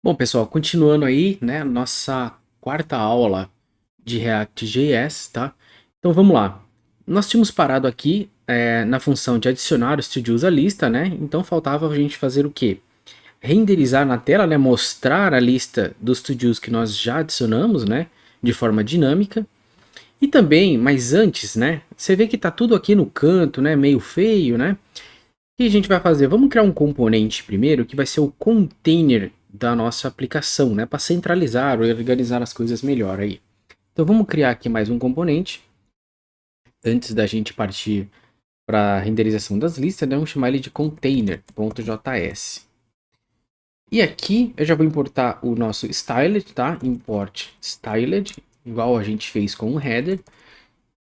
Bom, pessoal, continuando aí, né, nossa quarta aula de React.js, tá? Então vamos lá. Nós tínhamos parado aqui na função de adicionar os to-dos à lista, né? Então faltava a gente fazer o quê? Renderizar na tela, né? Mostrar a lista dos to-dos que nós já adicionamos, né? De forma dinâmica. E também, mas antes, né? Você vê que tá tudo aqui no canto, né? Meio feio, né? O que a gente vai fazer? Vamos criar um componente primeiro que vai ser o container da nossa aplicação, né? Para centralizar ou organizar as coisas melhor aí. Então vamos criar aqui mais um componente antes da gente partir para a renderização das listas, né? Vamos chamar ele de container.js. E aqui eu já vou importar o nosso styled, tá? Import styled, igual a gente fez com o header.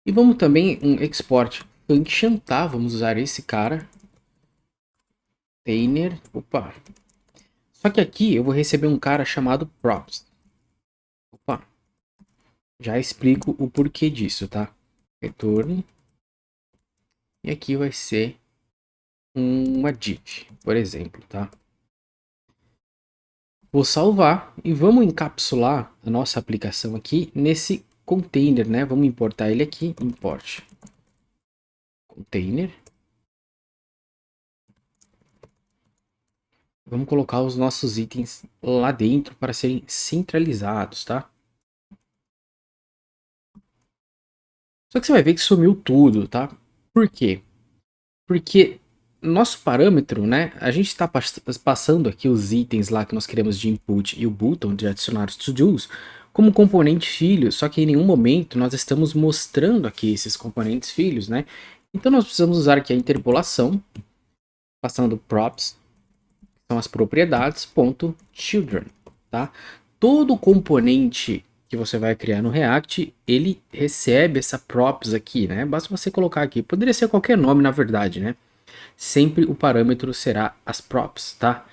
E vamos também um export function, tá? Vamos usar esse cara. Container, opa. Só que aqui eu vou receber um cara chamado props. Opa, já explico o porquê disso, tá? Retorno. E aqui vai ser uma div, por exemplo, tá? Vou salvar e vamos encapsular a nossa aplicação aqui nesse container, né? Vamos importar ele aqui, import container. Vamos colocar os nossos itens lá dentro para serem centralizados, tá? Só que você vai ver que sumiu tudo, tá? Por quê? Porque nosso parâmetro, né? A gente está passando aqui os itens lá que nós queremos de input e o button de adicionar os to-dos como componente filho, só que em nenhum momento nós estamos mostrando aqui esses componentes filhos, né? Então nós precisamos usar aqui a interpolação, passando props, que são as propriedades, ponto children, tá? Todo componente que você vai criar no React, ele recebe essa props aqui, né? Basta você colocar aqui, poderia ser qualquer nome na verdade, né? Sempre o parâmetro será as props, tá?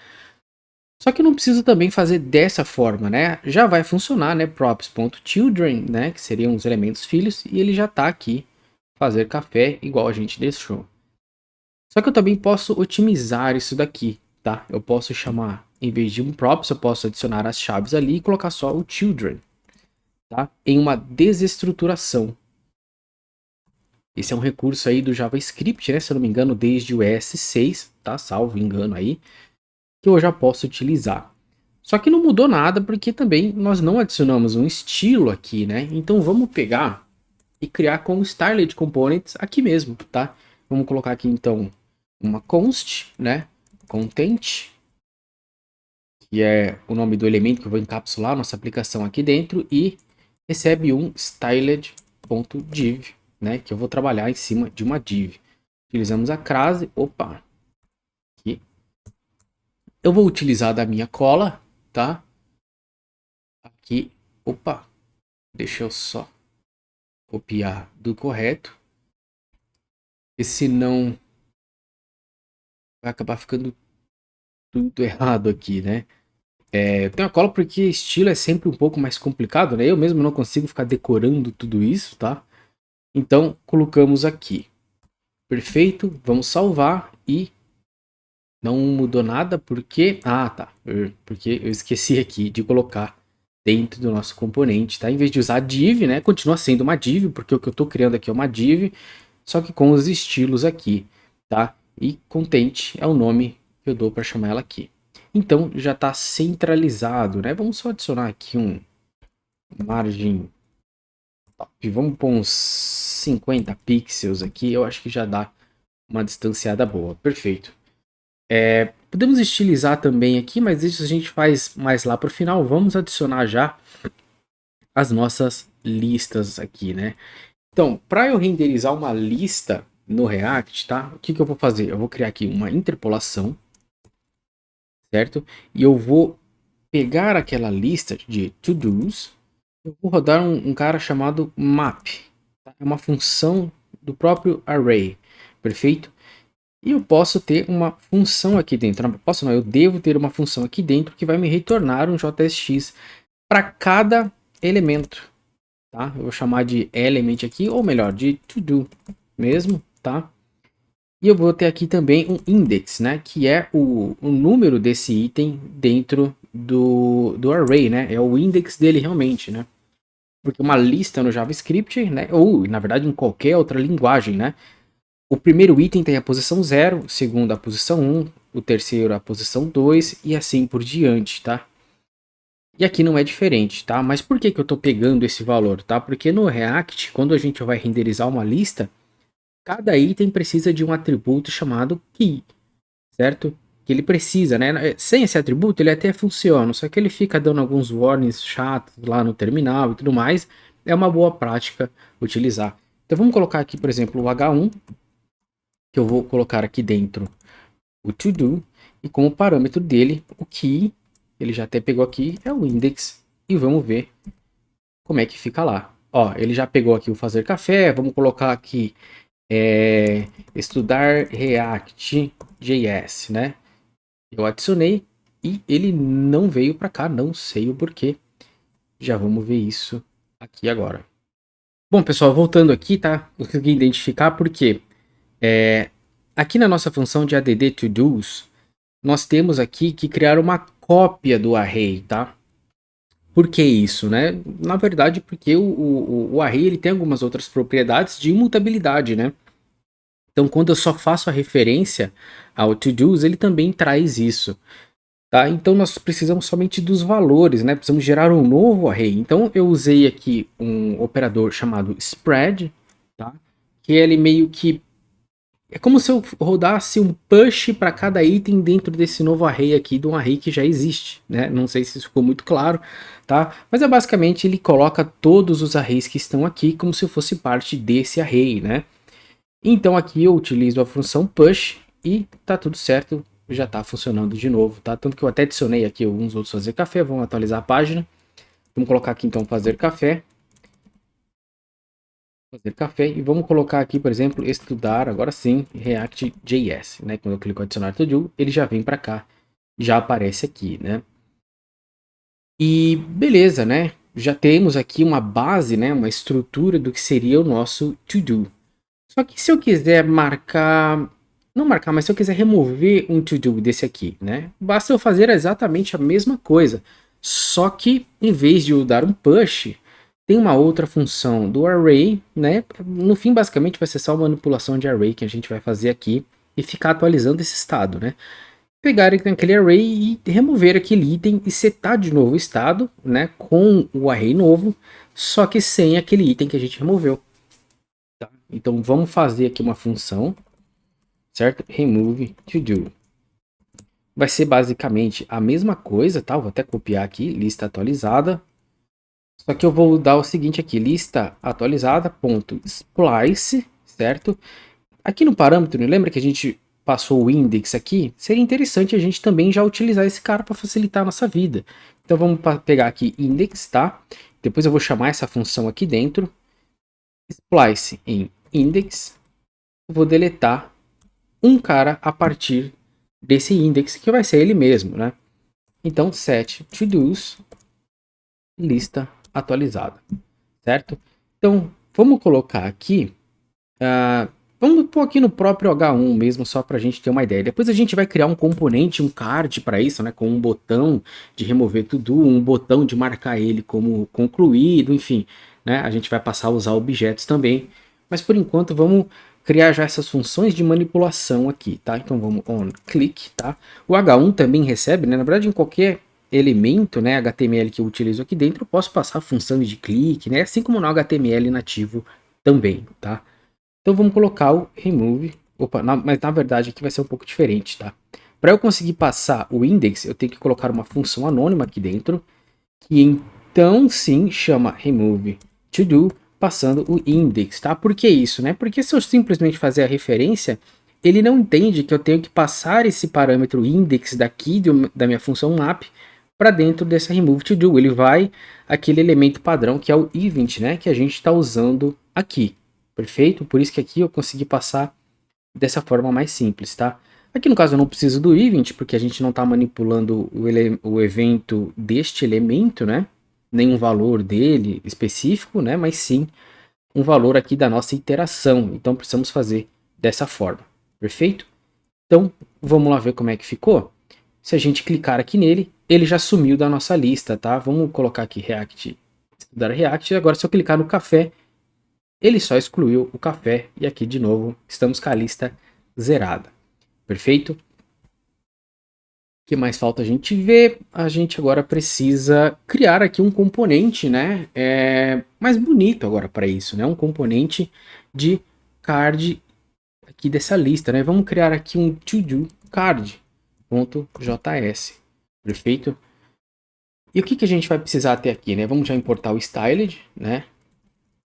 Só que eu não preciso também fazer dessa forma, né? Já vai funcionar, né? Props.children, né? Que seriam os elementos filhos, e ele já tá aqui, fazer café, igual a gente deixou. Só que eu também posso otimizar isso daqui, tá? Eu posso chamar, em vez de um props, eu posso adicionar as chaves ali e colocar só o children, tá? Em uma desestruturação. Esse é um recurso aí do JavaScript, né? Se eu não me engano, desde o ES6, tá? Salvo engano aí. Que eu já posso utilizar. Só que não mudou nada porque também nós não adicionamos um estilo aqui, né? Então vamos pegar e criar com o Styled Components aqui mesmo, tá? Vamos colocar aqui então uma const, né? Content, que é o nome do elemento que eu vou encapsular a nossa aplicação aqui dentro e recebe um styled.div, né? Que eu vou trabalhar em cima de uma div. Utilizamos a crase, opa, aqui. Eu vou utilizar da minha cola, tá? Aqui, opa, deixa eu só copiar do correto, porque senão vai acabar ficando tudo errado aqui, né? Eu tenho a cola porque estilo é sempre um pouco mais complicado, né? Eu mesmo não consigo ficar decorando tudo isso, tá? Então, colocamos aqui. Perfeito, vamos salvar e não mudou nada porque... Ah, tá. Porque eu esqueci aqui de colocar dentro do nosso componente, tá? Em vez de usar div, né? Continua sendo uma div, porque o que eu estou criando aqui é uma div, só que com os estilos aqui, tá? E content é o nome que eu dou para chamar ela aqui. Então já está centralizado, né? Vamos só adicionar aqui um margem top. Vamos pôr uns 50 pixels aqui, eu acho que já dá uma distanciada boa. Perfeito. Podemos estilizar também aqui, mas isso a gente faz mais lá para o final. Vamos adicionar já as nossas listas aqui, né? Então, para eu renderizar uma lista no React, tá? O que eu vou fazer? Eu vou criar aqui uma interpolação, certo? E eu vou pegar aquela lista de to-dos, eu vou rodar um cara chamado map, tá? É uma função do próprio array, perfeito? E eu posso ter uma função aqui dentro, não posso não, eu devo ter uma função aqui dentro que vai me retornar um JSX para cada elemento, tá? Eu vou chamar de element aqui, ou melhor, de to-do mesmo, tá? E eu vou ter aqui também um index, né? Que é o número desse item dentro do array, né? É o index dele realmente, né? Porque uma lista no JavaScript, né? Ou, na verdade, em qualquer outra linguagem, né? O primeiro item tem a posição 0, o segundo a posição 1, o terceiro a posição 2 e assim por diante, tá? E aqui não é diferente, tá? Mas por que que eu tô pegando esse valor, tá? Porque no React, quando a gente vai renderizar uma lista, cada item precisa de um atributo chamado key, certo? Que ele precisa, né? Sem esse atributo ele até funciona, só que ele fica dando alguns warnings chatos lá no terminal e tudo mais. É uma boa prática utilizar. Então vamos colocar aqui, por exemplo, o H1, que eu vou colocar aqui dentro o to-do, e como parâmetro dele, o key, ele já até pegou aqui, é o index, e vamos ver como é que fica lá. Ó, ele já pegou aqui o fazer café, vamos colocar aqui estudar React.js, né? Eu adicionei e ele não veio para cá, não sei o porquê. Já vamos ver isso aqui agora. Bom, pessoal, voltando aqui, tá? Eu consegui identificar porque aqui na nossa função de add todos, nós temos aqui que criar uma cópia do array, tá? Por que isso, né? Na verdade, porque o array ele tem algumas outras propriedades de imutabilidade, né? Então, quando eu só faço a referência ao todos, ele também traz isso. Tá? Então nós precisamos somente dos valores, né? Precisamos gerar um novo array. Então eu usei aqui um operador chamado spread, tá? Que ele meio que é como se eu rodasse um push para cada item dentro desse novo array aqui, de um array que já existe, né? Não sei se isso ficou muito claro, tá? Mas é basicamente ele coloca todos os arrays que estão aqui como se fosse parte desse array, né? Então aqui eu utilizo a função push e tá tudo certo, já tá funcionando de novo, tá? Tanto que eu até adicionei aqui alguns outros fazer café, vamos atualizar a página. Vamos colocar aqui então fazer café. Fazer café e vamos colocar aqui, por exemplo, estudar, agora sim, React.js, né? Quando eu clico adicionar to-do, ele já vem para cá, já aparece aqui, né? E beleza, né? Já temos aqui uma base, né? Uma estrutura do que seria o nosso to-do. Só que se eu quiser marcar, não marcar, mas se eu quiser remover um to-do desse aqui, né? Basta eu fazer exatamente a mesma coisa. Só que em vez de eu dar um push, tem uma outra função do array, né? No fim, basicamente, vai ser só uma manipulação de array que a gente vai fazer aqui e ficar atualizando esse estado, né? Pegar aquele array e remover aquele item e setar de novo o estado, né? Com o array novo, só que sem aquele item que a gente removeu. Tá? Então vamos fazer aqui uma função, certo? Remove to-do. Vai ser basicamente a mesma coisa, tá? Vou até copiar aqui, lista atualizada. Só que eu vou dar o seguinte aqui, lista atualizada, ponto splice, certo? Aqui no parâmetro, lembra que a gente passou o index aqui? Seria interessante a gente também já utilizar esse cara para facilitar a nossa vida. Então vamos pegar aqui index, tá? Depois eu vou chamar essa função aqui dentro, splice em index, vou deletar um cara a partir desse index, que vai ser ele mesmo, né? Então, set todos, lista atualizada, certo? Então, vamos colocar aqui, vamos pôr aqui no próprio H1 mesmo, só para a gente ter uma ideia. Depois a gente vai criar um componente, um card para isso, né? Com um botão de remover to-do, um botão de marcar ele como concluído, enfim, né? A gente vai passar a usar objetos também. Mas por enquanto vamos criar já essas funções de manipulação aqui, tá? Então vamos on click, tá? O H1 também recebe, né? Na verdade, em qualquer elemento, né, HTML que eu utilizo aqui dentro, eu posso passar funções de clique, né? Assim como no HTML nativo também, tá? Então vamos colocar o remove, mas na verdade aqui vai ser um pouco diferente, tá? Para eu conseguir passar o index, eu tenho que colocar uma função anônima aqui dentro, que então sim chama remove to do, passando o index, tá? Por que isso, né? Porque se eu simplesmente fazer a referência, ele não entende que eu tenho que passar esse parâmetro index daqui da minha função map para dentro dessa remove to do. Ele vai aquele elemento padrão que é o event, né? Que a gente está usando aqui. Perfeito? Por isso que aqui eu consegui passar dessa forma mais simples, tá? Aqui no caso eu não preciso do event, porque a gente não está manipulando o evento deste elemento, né? Nenhum valor dele específico, né? Mas sim um valor aqui da nossa iteração. Então precisamos fazer dessa forma. Perfeito? Então vamos lá ver como é que ficou. Se a gente clicar aqui nele, ele já sumiu da nossa lista, tá? Vamos colocar aqui React, estudar React. Agora, se eu clicar no café, ele só excluiu o café. E aqui, de novo, estamos com a lista zerada. Perfeito? O que mais falta a gente ver? A gente agora precisa criar aqui um componente, né? Mais bonito agora para isso, né? Um componente de card aqui dessa lista, né? Vamos criar aqui um to-do card.js. Perfeito? E o que, que a gente vai precisar ter aqui, né? Vamos já importar o styled, né?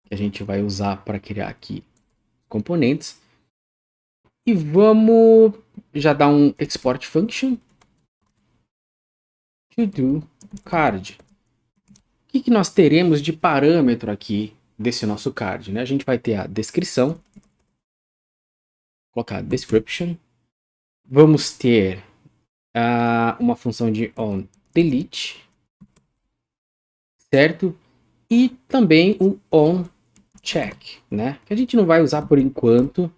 Que a gente vai usar para criar aqui componentes. E vamos já dar um export function to do card. O que, que nós teremos de parâmetro aqui desse nosso card, né? A gente vai ter a descrição, colocar description. Vamos ter uma função de onDelete, certo? E também o onCheck, né? Que a gente não vai usar por enquanto,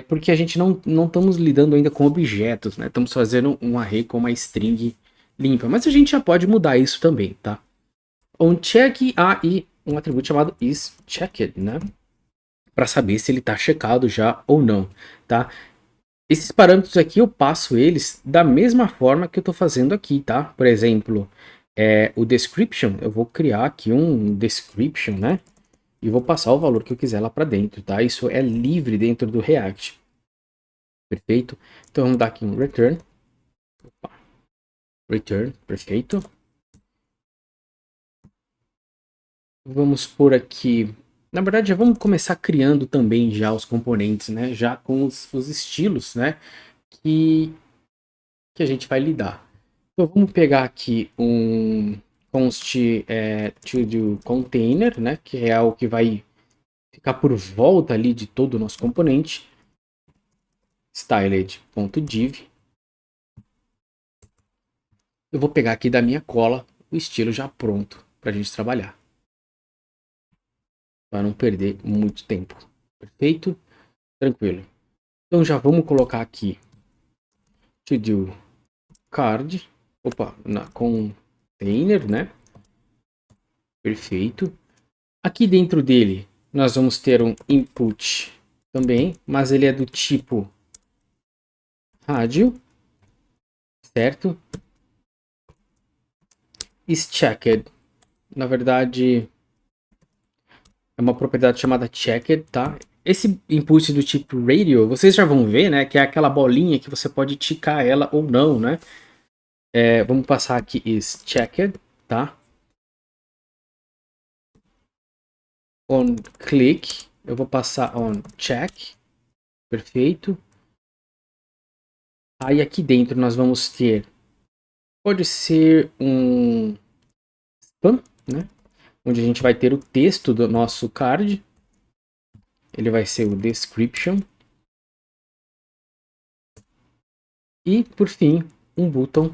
porque a gente não estamos lidando ainda com objetos, né? Estamos fazendo um array com uma string limpa, mas a gente já pode mudar isso também, tá? OnCheck, e um atributo chamado isChecked, né? Para saber se ele está checado já ou não, tá? Esses parâmetros aqui eu passo eles da mesma forma que eu estou fazendo aqui, tá? Por exemplo, o description, eu vou criar aqui um description, né? E vou passar o valor que eu quiser lá para dentro, tá? Isso é livre dentro do React. Perfeito? Então vamos dar aqui um return. Opa. Return, perfeito. Vamos por aqui. Na verdade, já vamos começar criando também já os componentes, né? Já com os estilos, né? Que a gente vai lidar. Então vamos pegar aqui um const to do container, né? Que é o que vai ficar por volta ali de todo o nosso componente. Styled.div. Eu vou pegar aqui da minha cola o estilo já pronto para a gente trabalhar, para não perder muito tempo. Perfeito? Tranquilo. Então já vamos colocar aqui to do card, na container, né? Perfeito. Aqui dentro dele nós vamos ter um input também, mas ele é do tipo rádio, certo? isChecked, na verdade é uma propriedade chamada checked, tá? Esse input do tipo radio, vocês já vão ver, né? Que é aquela bolinha que você pode ticar ela ou não, né? Vamos passar aqui isChecked, tá? On click, eu vou passar on check, perfeito. Aí aqui dentro nós vamos ter, pode ser um spam, né? Onde a gente vai ter o texto do nosso card. Ele vai ser o description. E, por fim, um button.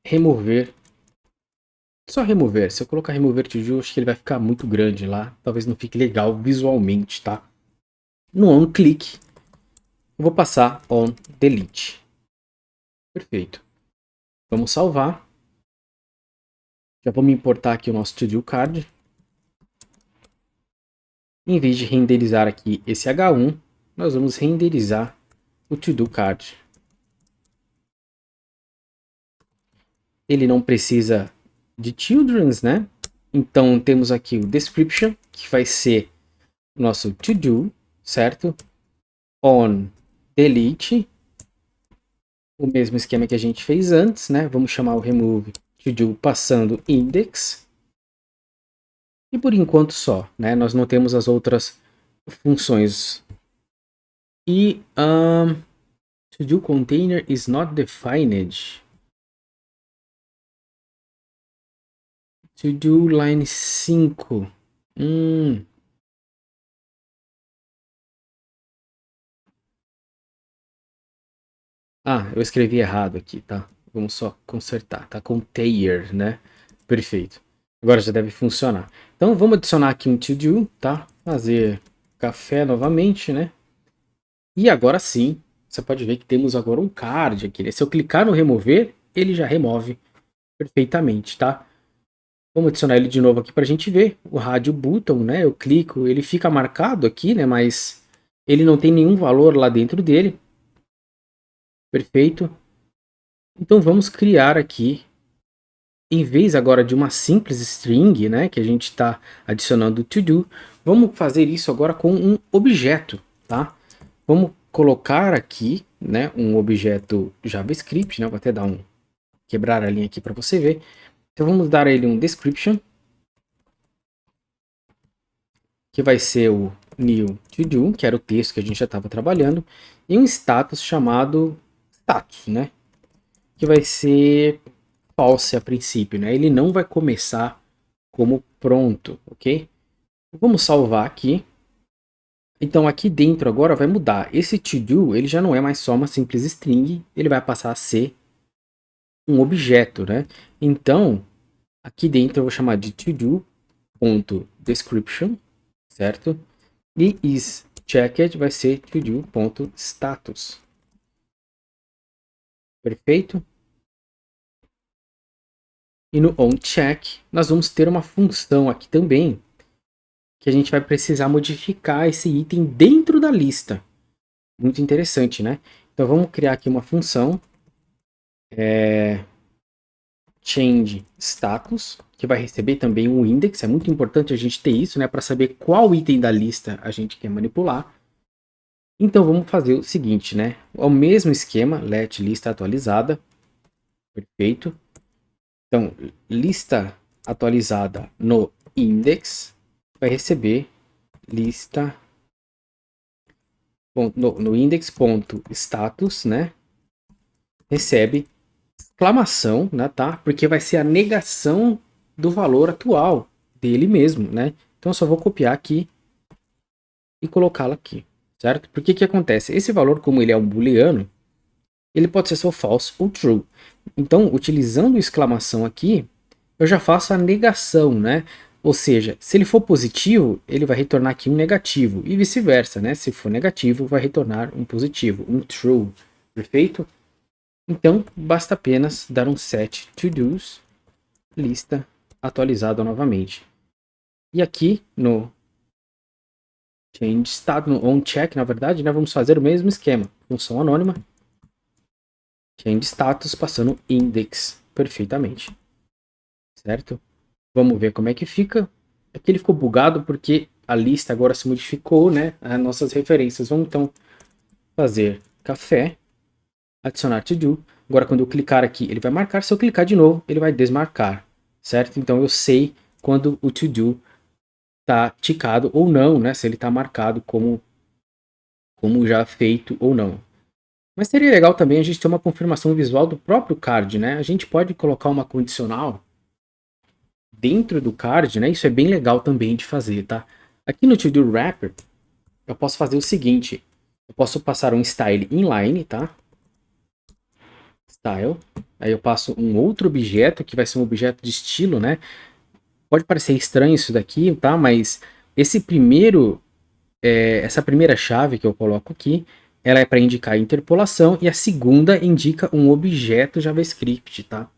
Remover. Só remover. Se eu colocar remover to do, acho que ele vai ficar muito grande lá. Talvez não fique legal visualmente, tá? No on click, eu vou passar on delete. Perfeito. Vamos salvar. Já vamos importar aqui o nosso to do card. Em vez de renderizar aqui esse H1, nós vamos renderizar o to do card. Ele não precisa de children's, né? Então temos aqui o description, que vai ser o nosso to do, certo? On delete, o mesmo esquema que a gente fez antes, né? Vamos chamar o remove to do passando index. E por enquanto só, né? Nós não temos as outras funções. E to do container is not defined. To do line 5. Eu escrevi errado aqui, tá? Vamos só consertar, tá? Container, né? Perfeito. Agora já deve funcionar. Então vamos adicionar aqui um to do, tá? Fazer café novamente, né? E agora sim, você pode ver que temos agora um card aqui, né? Se eu clicar no remover, ele já remove perfeitamente, tá? Vamos adicionar ele de novo aqui para a gente ver. O rádio button, né? Eu clico, ele fica marcado aqui, né? Mas ele não tem nenhum valor lá dentro dele. Perfeito. Então vamos criar aqui, em vez agora de uma simples string, né? Que a gente está adicionando to do, vamos fazer isso agora com um objeto, tá? Vamos colocar aqui, né? Um objeto JavaScript, né? Vou até dar quebrar a linha aqui para você ver. Então vamos dar a ele um description, que vai ser o new to do, que era o texto que a gente já estava trabalhando, e um status chamado status, né? Que vai ser false a princípio, né? Ele não vai começar como pronto, ok? Vamos salvar aqui. Então aqui dentro agora vai mudar. Esse to do, ele já não é mais só uma simples string, ele vai passar a ser um objeto, né? Então, aqui dentro eu vou chamar de todo.description, certo? E isChecked vai ser todo.status. Perfeito? E no onCheck nós vamos ter uma função aqui também, que a gente vai precisar modificar esse item dentro da lista. Muito interessante, né? Então vamos criar aqui uma função, change status, que vai receber também um index. É muito importante a gente ter isso, né? Para saber qual item da lista a gente quer manipular. Então vamos fazer o seguinte, né? O mesmo esquema, let lista atualizada. Perfeito. Então, lista atualizada no index vai receber lista no index.status, né? Recebe exclamação, né, tá? Porque vai ser a negação do valor atual dele mesmo, né? Então eu só vou copiar aqui e colocá-lo aqui, certo? Porque que acontece? Esse valor, como ele é um booleano, ele pode ser só false ou true. Então, utilizando exclamação aqui, eu já faço a negação, né? Ou seja, se ele for positivo, ele vai retornar aqui um negativo, e vice-versa, né? Se for negativo, vai retornar um positivo, um true. Perfeito? Então, basta apenas dar um set to-dos, lista atualizada novamente. E aqui no change status, no onCheck, na verdade, né, vamos fazer o mesmo esquema. Função anônima, change status, passando index perfeitamente. Certo? Vamos ver como é que fica. Aqui ele ficou bugado porque a lista agora se modificou, né? As nossas referências. Vamos então fazer café, adicionar to do. Agora quando eu clicar aqui, ele vai marcar. Se eu clicar de novo, ele vai desmarcar, certo? Então eu sei quando o to do está ticado ou não, né? Se ele está marcado como já feito ou não. Mas seria legal também a gente ter uma confirmação visual do próprio card, né? A gente pode colocar uma condicional dentro do card, né? Isso é bem legal também de fazer, tá? Aqui no To-Do Wrapper, eu posso fazer o seguinte. Eu posso passar um style inline, tá? Style. Aí eu passo um outro objeto, que vai ser um objeto de estilo, né? Pode parecer estranho isso daqui, tá? Mas essa primeira chave que eu coloco aqui, ela é para indicar a interpolação, e a segunda indica um objeto JavaScript, tá?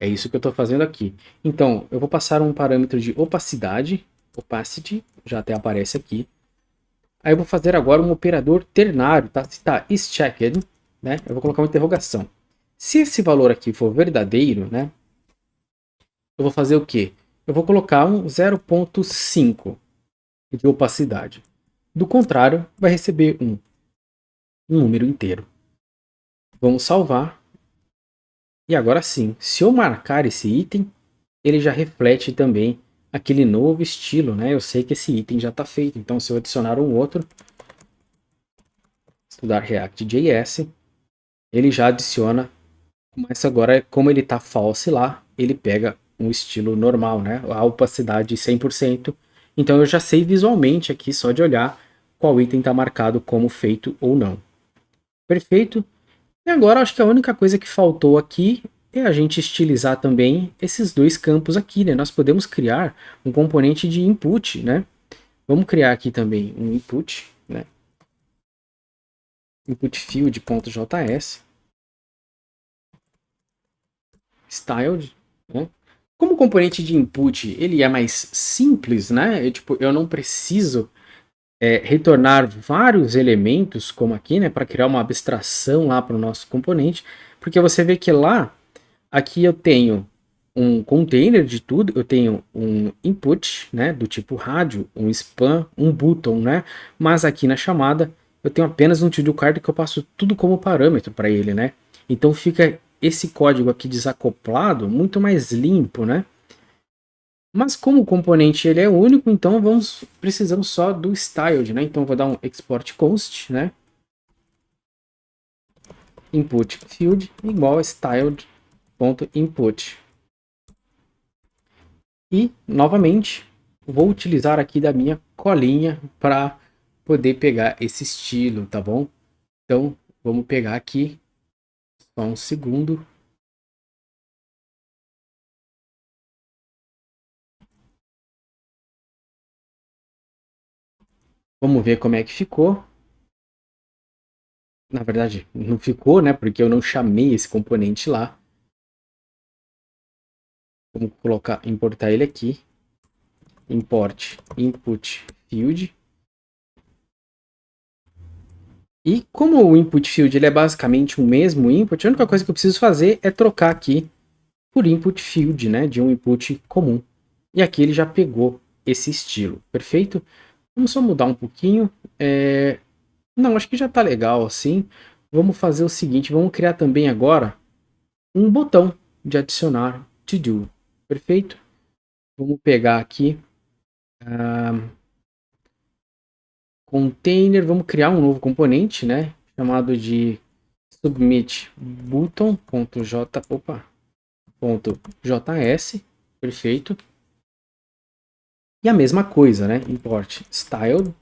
É isso que eu estou fazendo aqui. Então, eu vou passar um parâmetro de opacidade, opacity, já até aparece aqui. Aí eu vou fazer agora um operador ternário, tá? Se está isChecked, né? Eu vou colocar uma interrogação. Se esse valor aqui for verdadeiro, né? Eu vou fazer o quê? Eu vou colocar um 0.5 de opacidade. Do contrário, vai receber um número inteiro. Vamos salvar. E agora sim, se eu marcar esse item, ele já reflete também aquele novo estilo, né? Eu sei que esse item já está feito, então se eu adicionar um outro, estudar React.js, ele já adiciona, mas agora como ele está false lá, ele pega um estilo normal, né? A opacidade 100%, então eu já sei visualmente aqui, só de olhar, qual item está marcado como feito ou não. Perfeito? E agora acho que a única coisa que faltou aqui é a gente estilizar também esses dois campos aqui, né? Nós podemos criar um componente de input, né? Vamos criar aqui também um input, né? Input field.js, styled, né? Como o componente de input ele é mais simples, né? Eu não preciso retornar vários elementos, como aqui, né? Para criar uma abstração lá para o nosso componente, porque você vê que lá, aqui eu tenho um container de tudo, eu tenho um input, né, do tipo rádio, um span, um button, né, mas aqui na chamada eu tenho apenas um to-do card que eu passo tudo como parâmetro para ele, né, então fica esse código aqui desacoplado muito mais limpo, né, mas como o componente ele é único, então precisamos só do styled, né, então eu vou dar um export const, né, input field igual a styled.input. E, novamente, vou utilizar aqui da minha colinha para poder pegar esse estilo, tá bom? Então, vamos pegar aqui, só um segundo. Vamos ver como é que ficou. Na verdade, não ficou, né? Porque eu não chamei esse componente lá. Vamos importar ele aqui. Import input field. E como o input field ele é basicamente o mesmo input, a única coisa que eu preciso fazer é trocar aqui por input field, né, de um input comum. E aqui ele já pegou esse estilo, perfeito? Vamos só mudar um pouquinho. Não, acho que já está legal assim. Vamos fazer o seguinte, vamos criar também agora um botão de adicionar to do, perfeito? Vamos pegar aqui container, vamos criar um novo componente, né, chamado de submit button.js, perfeito? E a mesma coisa, né? Import style,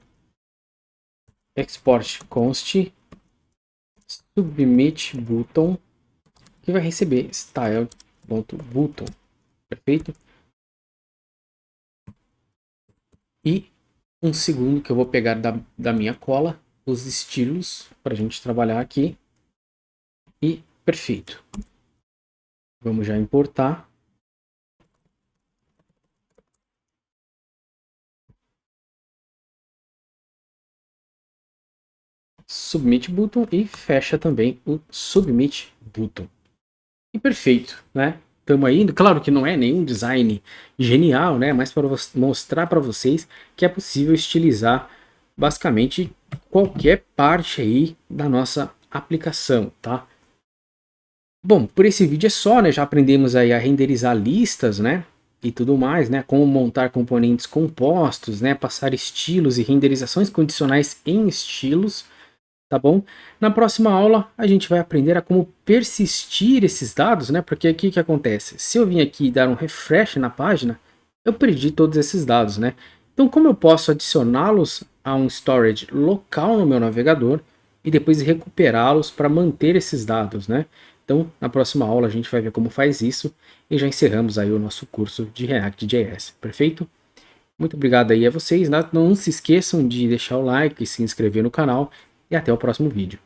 export const, submit button, que vai receber style.button, perfeito? E um segundo que eu vou pegar da minha cola, os estilos, para a gente trabalhar aqui. E perfeito. Vamos já importar. Submit button e fecha também o submit button. E perfeito, né? Estamos aí, claro que não é nenhum design genial, né? Mas para mostrar para vocês que é possível estilizar basicamente qualquer parte aí da nossa aplicação, tá? Bom, por esse vídeo é só, né? Já aprendemos aí a renderizar listas, né? E tudo mais, né? Como montar componentes compostos, né? Passar estilos e renderizações condicionais em estilos, tá bom? Na próxima aula a gente vai aprender a como persistir esses dados, né? Porque aqui o que acontece? Se eu vim aqui dar um refresh na página, eu perdi todos esses dados, né? Então como eu posso adicioná-los a um storage local no meu navegador e depois recuperá-los para manter esses dados, né? Então na próxima aula a gente vai ver como faz isso e já encerramos aí o nosso curso de React.js, perfeito? Muito obrigado aí a vocês, né? Não se esqueçam de deixar o like e se inscrever no canal e até o próximo vídeo.